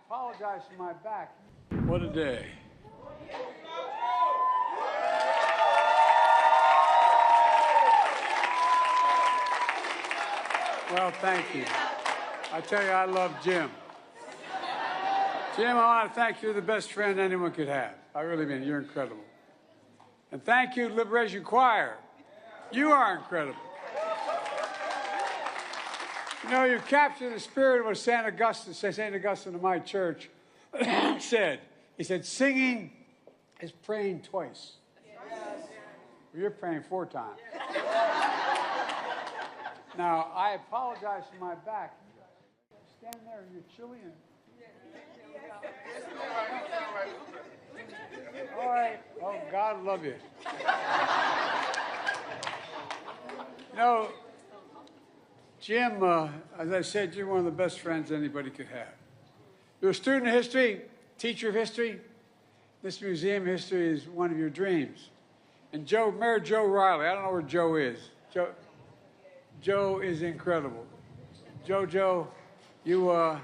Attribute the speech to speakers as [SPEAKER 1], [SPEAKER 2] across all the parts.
[SPEAKER 1] apologize for my back. What a day. Well, thank you. I tell you, I love Jim. Jim, I want to thank you. You're the best friend anyone could have. I really mean, you're incredible. And thank you, Liberation Choir. You are incredible. You know, you capture the spirit of what St. Augustine of my church said. He said, singing is praying twice. Well, you're praying 4 times. Now, I apologize for my back. Stand there, you're chilly. All right. Oh, God love you. You know, Jim, as I said, you're one of the best friends anybody could have. You're a student of history, teacher of history. This museum of history is one of your dreams. And Mayor Joe Riley, I don't know where Joe is. Joe is incredible. Joe, you're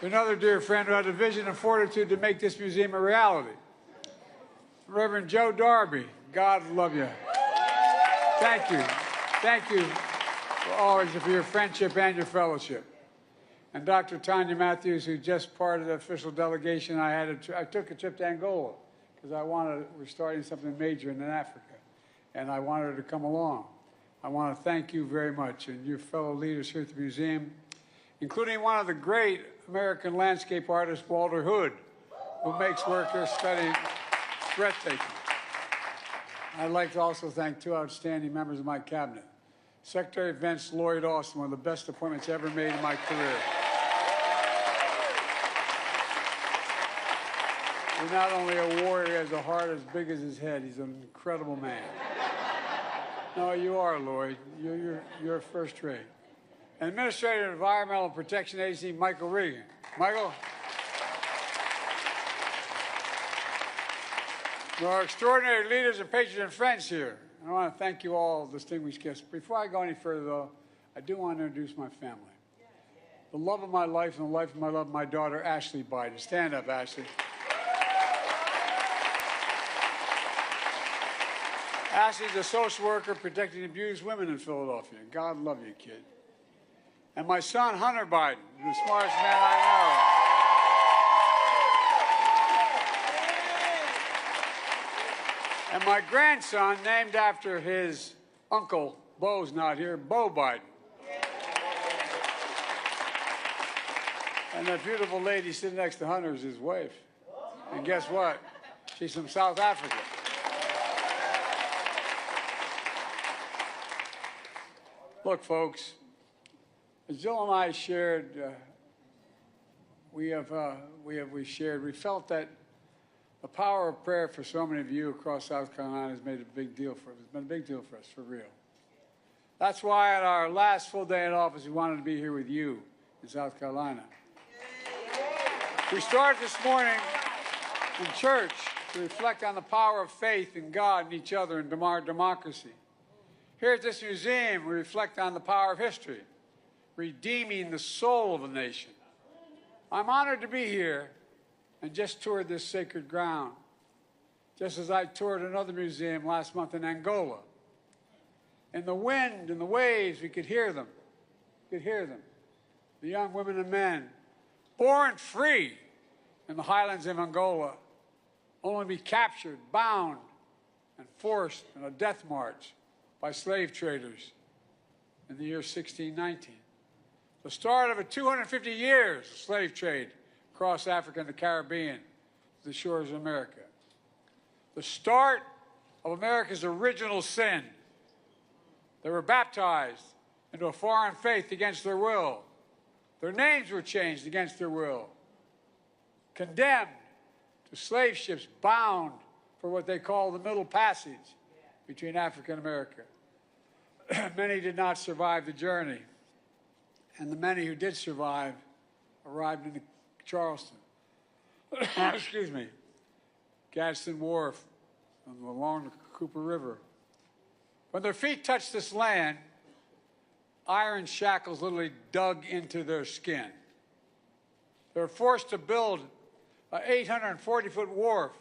[SPEAKER 1] another dear friend who had a vision and fortitude to make this museum a reality. Reverend Joe Darby, God love you. Thank you. Thank you for your friendship and your fellowship. And Dr. Tanya Matthews, who just part of the official delegation, I took a trip to Angola because we're starting something major in Africa, and I wanted her to come along. I want to thank you very much and your fellow leaders here at the museum, including one of the great American landscape artists, Walter Hood, who makes work here studying breathtaking. I'd like to also thank 2 outstanding members of my cabinet. Secretary of Defense Lloyd Austin, one of the best appointments ever made in my career. He's not only a warrior, he has a heart as big as his head. He's an incredible man. No, you are, Lloyd. You're first rate. And Administrator of Environmental Protection Agency, Michael Regan. Michael? Our extraordinary leaders and patrons and friends here. I want to thank you all, distinguished guests. Before I go any further, though, I do want to introduce my family. The love of my life and the life of my daughter, Ashley Biden. Stand up, Ashley. Ashley's a social worker protecting abused women in Philadelphia. God love you, kid. And my son, Hunter Biden, the smartest man I know. And my grandson, named after his uncle, Bo's not here, Bo Biden. And that beautiful lady sitting next to Hunter is his wife. And guess what? She's from South Africa. Look, folks, as Jill and I shared, we felt that the power of prayer for so many of you across South Carolina has made a big deal for us. It's been a big deal for us, for real. That's why at our last full day in office, we wanted to be here with you in South Carolina. We started this morning in church to reflect on the power of faith in God and each other and our democracy. Here at this museum, we reflect on the power of history, redeeming the soul of a nation. I'm honored to be here and just toured this sacred ground, just as I toured another museum last month in Angola. In the wind and the waves, we could hear them. We could hear them. The young women and men, born free in the highlands of Angola, only to be captured, bound, and forced in a death march by slave traders in the year 1619. The start of a 250 years of slave trade across Africa and the Caribbean to the shores of America. The start of America's original sin. They were baptized into a foreign faith against their will. Their names were changed against their will. Condemned to slave ships bound for what they call the Middle Passage between Africa and America. Many did not survive the journey, and the many who did survive arrived in Charleston, excuse me, Gadsden Wharf, along the Cooper River. When their feet touched this land, iron shackles literally dug into their skin. They were forced to build an 840-foot wharf,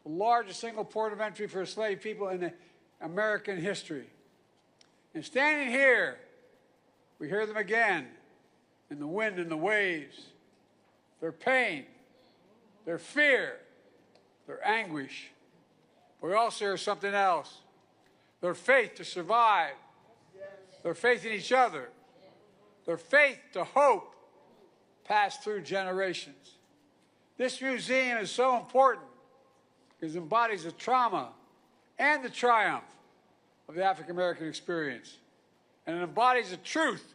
[SPEAKER 1] the largest single port of entry for enslaved people in American history. And standing here, we hear them again in the wind and the waves, their pain, their fear, their anguish. But we also hear something else, their faith to survive, their faith in each other, their faith to hope pass through generations. This museum is so important because it embodies the trauma and the triumph of the African American experience. And it embodies the truth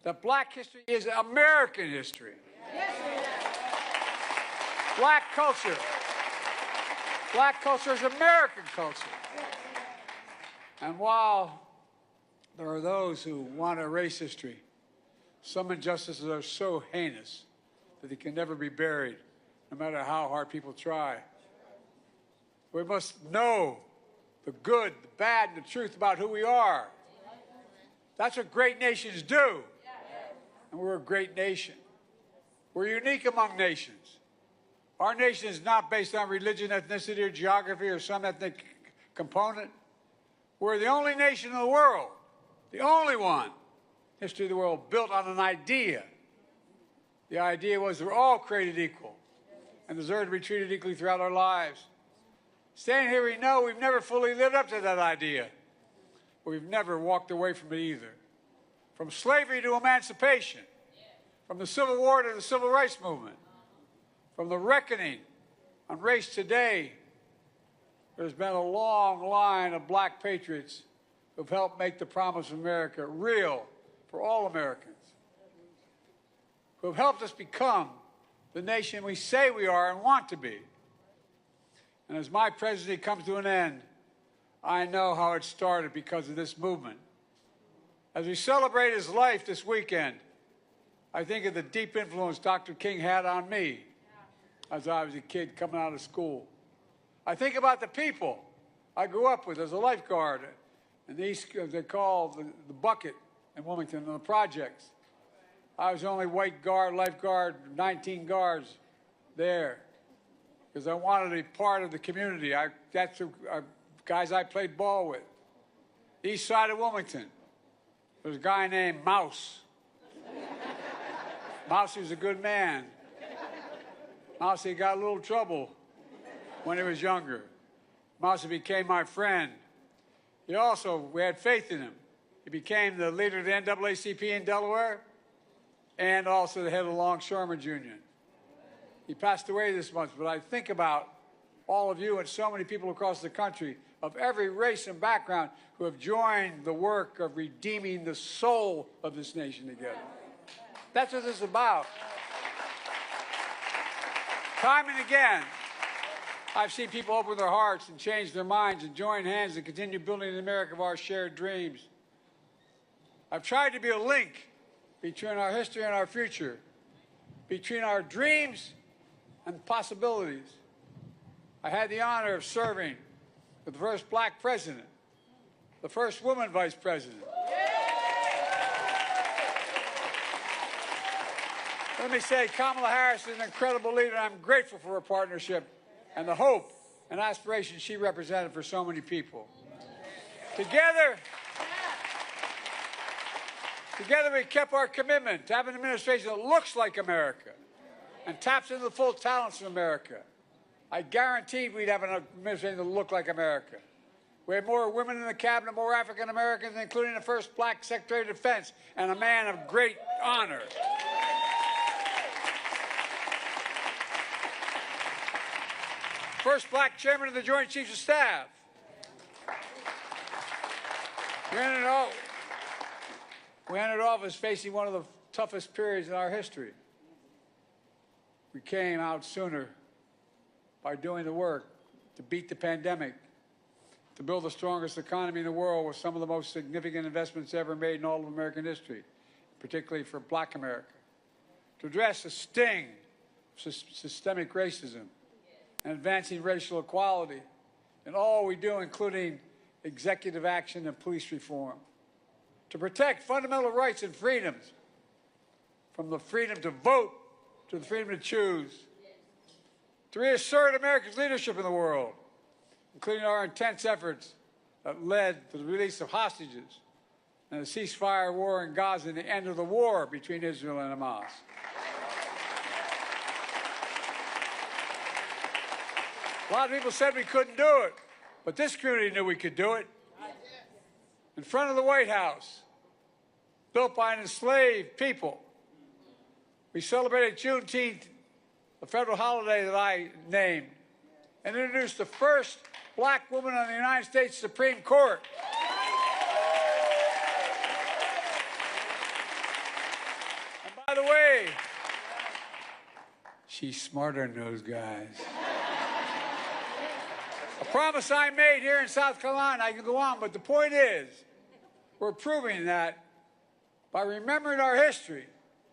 [SPEAKER 1] that black history is American history. Yes, black culture is American culture. And while there are those who want to erase history, some injustices are so heinous that they can never be buried, no matter how hard people try. We must know the good, the bad, and the truth about who we are. That's what great nations do. And we're a great nation. We're unique among nations. Our nation is not based on religion, ethnicity, or geography, or some ethnic component. We're the only nation in the world, the only one, history of the world, built on an idea. The idea was we're all created equal and deserve to be treated equally throughout our lives. Standing here, we know we've never fully lived up to that idea. But we've never walked away from it either. From slavery to emancipation, from the Civil War to the Civil Rights Movement, from the reckoning on race today, there's been a long line of black patriots who've helped make the promise of America real for all Americans, who have helped us become the nation we say we are and want to be. And as my presidency comes to an end, I know how it started because of this movement. As we celebrate his life this weekend, I think of the deep influence Dr. King had on me as I was a kid coming out of school. I think about the people I grew up with as a lifeguard in the East, they call the bucket in Wilmington, in the projects. I was the only white guard, lifeguard, 19 guards there because I wanted to be part of the community. That's the guys I played ball with. East side of Wilmington, there's a guy named Mouse. Mousy was a good man. Mousy got a little trouble when he was younger. Mousy became my friend. We had faith in him. He became the leader of the NAACP in Delaware and also the head of the Longshoremen's Union. He passed away this month, but I think about all of you and so many people across the country of every race and background who have joined the work of redeeming the soul of this nation together. That's what this is about. Time and again, I've seen people open their hearts and change their minds and join hands and continue building the America of our shared dreams. I've tried to be a link between our history and our future, between our dreams and possibilities. I had the honor of serving with the first black president, the first woman vice president. Let me say, Kamala Harris is an incredible leader, and I'm grateful for her partnership and the hope and aspiration she represented for so many people. Together we kept our commitment to have an administration that looks like America and taps into the full talents of America. I guaranteed we'd have an administration that looked like America. We had more women in the cabinet, more African Americans, including the first black Secretary of Defense and a man of great honor. First black chairman of the Joint Chiefs of Staff. We entered office facing one of the toughest periods in our history. We came out sooner by doing the work to beat the pandemic, to build the strongest economy in the world with some of the most significant investments ever made in all of American history, particularly for black America, to address the sting of systemic racism and advancing racial equality in all we do, including executive action and police reform, to protect fundamental rights and freedoms, from the freedom to vote to the freedom to choose, to reassert America's leadership in the world, including our intense efforts that led to the release of hostages and the ceasefire war in Gaza and the end of the war between Israel and Hamas. A lot of people said we couldn't do it, but this community knew we could do it. In front of the White House, built by an enslaved people, we celebrated Juneteenth, a federal holiday that I named, and introduced the first black woman on the United States Supreme Court. And by the way, she's smarter than those guys. A promise I made here in South Carolina, I can go on, but the point is, we're proving that by remembering our history,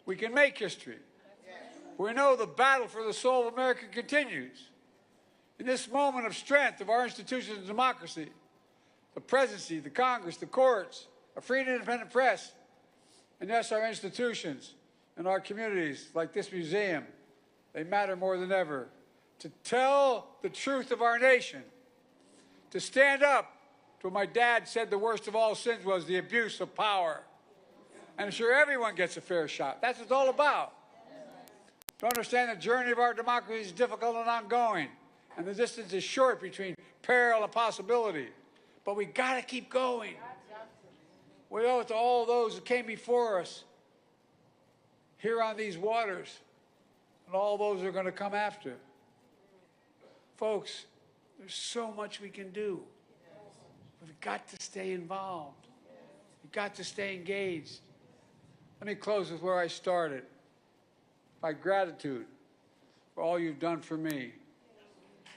[SPEAKER 1] we can make history. We know the battle for the soul of America continues. In this moment of strength of our institutions and democracy, the presidency, the Congress, the courts, a free and independent press, and yes, our institutions and our communities like this museum, they matter more than ever. To tell the truth of our nation, to stand up to what my dad said the worst of all sins was the abuse of power. And ensure everyone gets a fair shot. That's what it's all about. To understand the journey of our democracy is difficult and ongoing, and the distance is short between peril and possibility. But we got to keep going. We owe it to all those who came before us here on these waters, and all those who are going to come after. Folks, there's so much we can do. We've got to stay involved. We've got to stay engaged. Let me close with where I started. My gratitude for all you've done for me.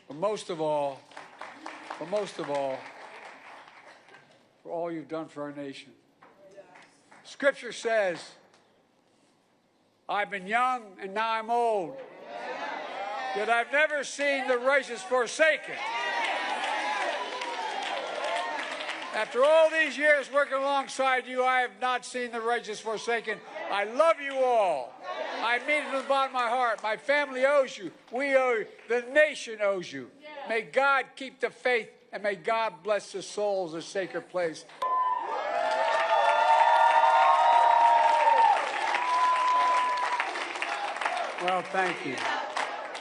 [SPEAKER 1] But most of all, for all you've done for our nation. Scripture says, I've been young and now I'm old, yet I've never seen the righteous forsaken. After all these years working alongside you, I have not seen the righteous forsaken. I love you all. I mean it from the bottom of my heart. My family owes you. We owe you. The nation owes you. May God keep the faith, and may God bless the souls of sacred place. Well, thank you.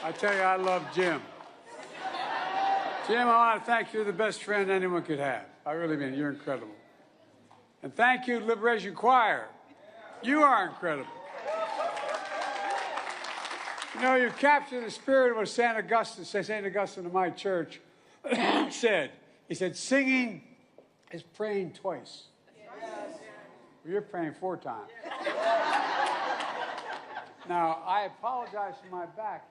[SPEAKER 1] I tell you, I love Jim. Jim, I want to thank you. You're the best friend anyone could have. I really mean it. You're incredible. And thank you, Liberation Choir. You are incredible. You know, you capture the spirit of what St. Augustine of my church said. He said, singing is praying twice. Well, you're praying 4 times. Now, I apologize for my back.